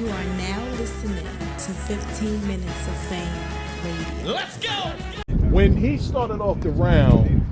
You are now listening to 15 Minutes of Fame Radio. Let's go! When he started off the round,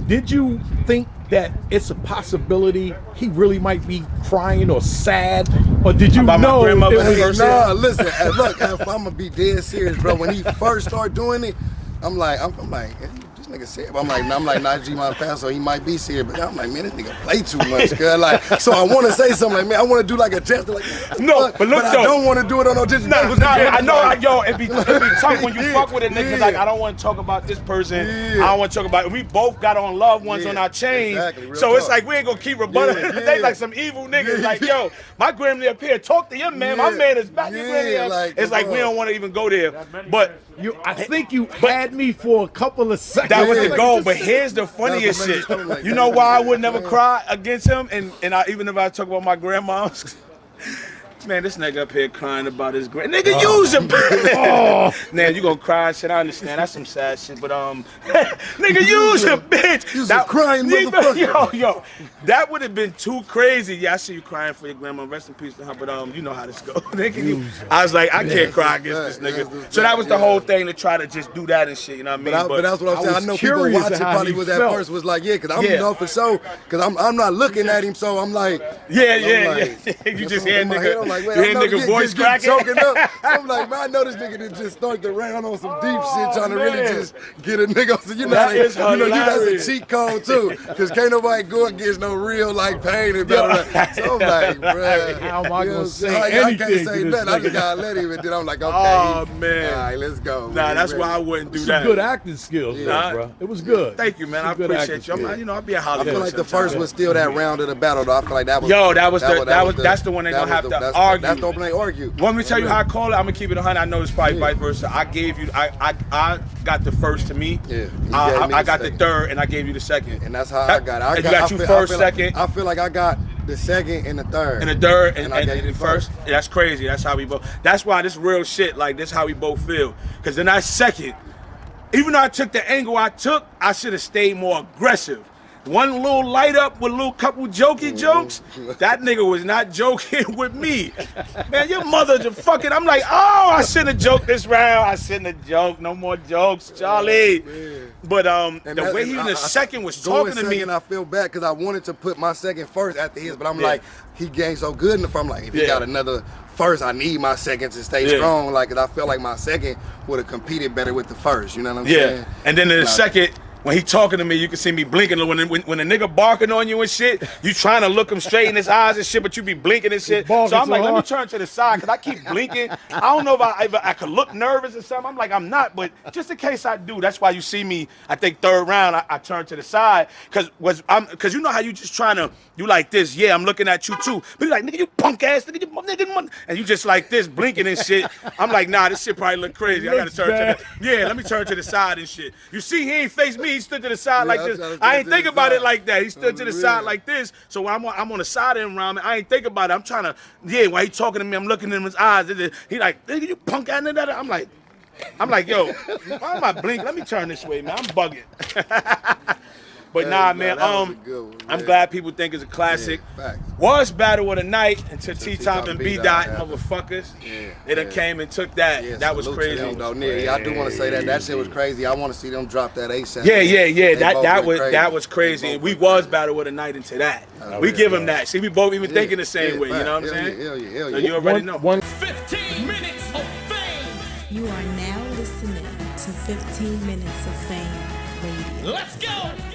did you think that it's a possibility he really might be crying or sad, or did you About my know? grandmother it was- first Nah, listen, look, if I'm gonna be dead serious, bro. When he first started doing it, I'm like, this nigga serious. I'm like, nah, G my past, so he might be serious. But I'm like, man, this nigga play too much, cuz. Like, so I want to say something like, man, I want to do like a test, like, No, but look I though. don't want to do it on no just. I know, it be tough when you fuck with a nigga. Like, I don't want to talk about this person. Yeah. I don't want to talk about. We both got on loved ones on our chain, exactly, real so it's talk. like we ain't gonna keep rebutting. Yeah, They yeah. like some evil niggas. Like, yo, my grandmother up here, talk to your man. My Yeah, man is back. Your yeah, granny up. like, It's like we come on. don't want to even go there. But I think you had me for a couple of seconds. that was Yeah. the goal. But here's the funniest That's what shit. made me like You that. know why I would never cry against him? And even if I talk about my grandma's. Man, this nigga up here crying about his nigga, use him. Man, you gonna cry and shit. I understand. That's some sad shit. But nigga, use him, bitch. You's a crying Yeah, motherfucker. Yo, that would have been too crazy. Yeah, I see you crying for your grandma. Rest in peace to her. But you know how this goes. Nigga, I was like, I can't cry against this nigga. So that was the whole thing to try to just do that and shit. You know what I mean? But that's what I'm saying. I was know people curious watching how probably he was at felt. first was like, yeah, because I'm Yeah. know for sure, because I'm not looking at him, so I'm like, Yeah. You You just hear nigga, I'm like, wait, you I hear know nigga get voice cracking. choking up. I'm like, man, I know this nigga did just start the round on some deep shit, trying to really man. just get a nigga. So you know, That is that's hilarious. a cheat code too, because can't nobody go against no real like pain and better. So I'm like, bruh, How am I gonna say I anything can't to say this nothing. I nigga? just gotta let him, and then I'm like, okay, Oh, man. all right, let's go. Nah, man. that's why I wouldn't do Some that. good acting skills, Nah. bro. It was good. Thank you, man. Some I good appreciate acting you. skills. I'll be a I Hollywood. feel like the sometime. first was still that round of the battle, though. I feel like that was. Yo, that's the one they gonna have to argue. That's the one they argue. Want me to tell you how I call it? I'm gonna keep it 100. I know it's probably vice versa. I gave you, I got the first to me. Yeah, you gave me I the got the second. third, and I gave you the second. And that's how I got it. And you got you first, second, I feel like I got the second and the third. and the third, and I gave you the first. Yeah, that's crazy. That's how we both. That's why this real shit. Like this, how we both feel. Cause then that second, even though I took the angle I took, I should have stayed more aggressive. One little light up with a little couple jokey jokes. That nigga was not joking with me. Man, your mother just fucking. I'm like, oh, I shouldn't have joked this round. I shouldn't have joked. No more jokes, Charlie. But the way he in the second was talking to me. Second, I feel bad because I wanted to put my second first after his, but I'm like, he gained so good in the front. I'm like, if he got another first, I need my second to stay strong. Like, 'cause I feel like my second would have competed better with the first. You know what I'm saying? Yeah. And then in the second, when he talking to me, you can see me blinking. When a nigga barking on you and shit, you trying to look him straight in his eyes and shit, but you be blinking and shit. So I'm like, let me turn to the side because I keep blinking. I don't know if I could look nervous or something. I'm like, I'm not, but just in case I do, that's why you see me. I think third round, I turn to the side because you know how you just trying to you like this. Yeah, I'm looking at you too. But you like, nigga, you punk ass nigga, and you just like this blinking and shit. I'm like, nah, this shit probably look crazy. I gotta turn to let me turn to the side and shit. You see, he ain't face me. He stood to the side like this. I ain't think about it like that. He stood to the side like this. So when I'm on the side of him around me, I ain't think about it. I'm trying to, while he talking to me, I'm looking in his eyes. He like, nigga, you punk ass nigga. I'm like, yo, why am I blinking? Let me turn this way, man. I'm bugging. But nah, man, that was a good one, I'm man. glad people think it's a classic. Yeah, facts. Was battle of the night until T-Top and B-Dot, happened. motherfuckers. Yeah, They done came and took that. Yeah, That was salute to crazy. them, though. Yeah, I do want to say that shit was crazy. I want to see them drop that ASAP. Yeah. They both That went was crazy. that was crazy. They And both we went was crazy. battle of the night into that. Oh, We yeah, give him yeah. that. See, we both even thinking the Yeah, same way. You know what I'm saying? Hell yeah. So you already know. 15 minutes of fame. You are now listening to 15 Minutes of Fame Radio. Let's go!